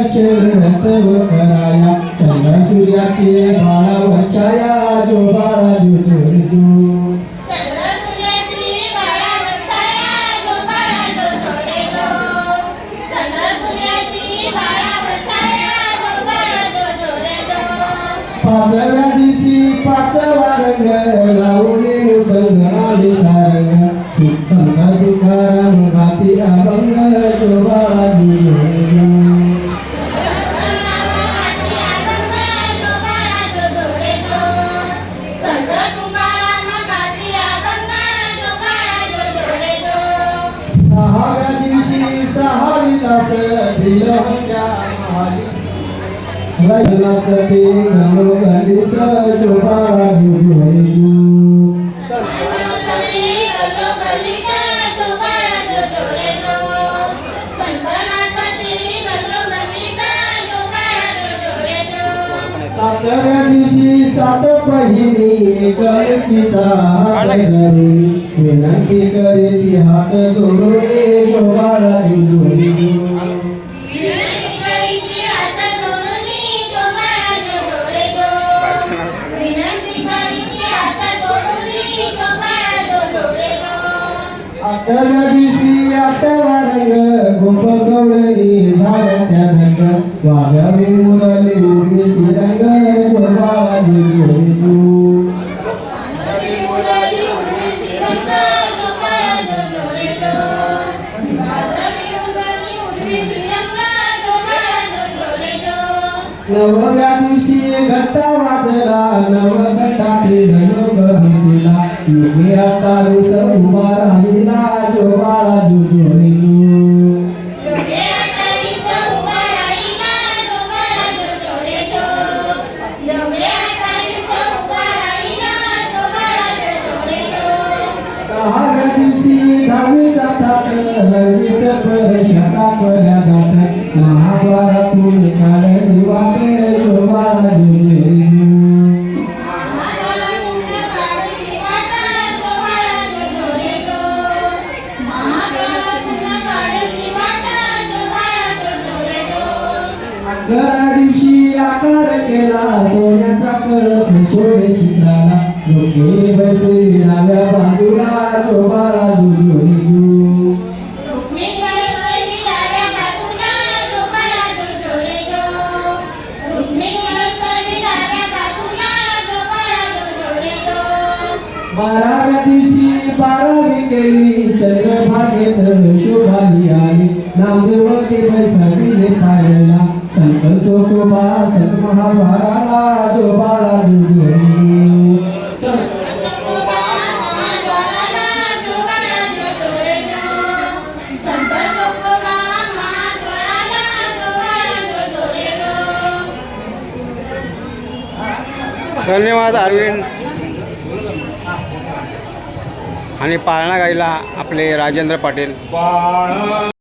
तव कराया चंद्र सूर्याची बाळावर छाया जो बाळा जो जोडी तू चंद्र सूर्याची बाळावर छाया जो बाळा जो जोडे गो चंद्र सूर्याची बाळावर छाया जो बाळा जो जोडे गो पाचव्या दिवशी पाचवा रंग लावणे मुदंग आले सारंग संत तुकाराम घाती अभंग जो बाळा जो जोडी तू सहाव्या दिवशी सहाविलास दिलहंच्या रजनात ते गणोगणित शोभा जुजोडू सातव्या दिवशी सात पहिली गणिता विनंती करीती हात जोडून शोभा जुजोडू आठव्या दिवशी आठवा रंग गोप गवळणी झाल्या त्या रंग वाघावी मुरली उभी रंग शोभा जुजोडू नवव्या दिवशी घट्टा वाजला नवघटातील योग भेटला योगी अवतारूस उभा राहिला जो बाळा जुजोडू दहाव्या दिवशी दहावी जातात रंगीत परशका पल्या जातात महाद्वारातून काढली वाटे शोभा जुजोडू अकरा दिवशी आकार केला सोन्याचा कळस शोभे शिखराला लोके बसली डाव्या बाजूला शोभा जुजोडू बाराव्या दिवशी बारावी केली चंद्रभागेत शोभाली आली नामदेवती बैसाखीने पाहिला संत चोकोबा संत महाद्वाराला जो बाळा जुजोडू धन्यवाद अरविंद. आणि पाळणा गायला आपले राजेंद्र पाटील.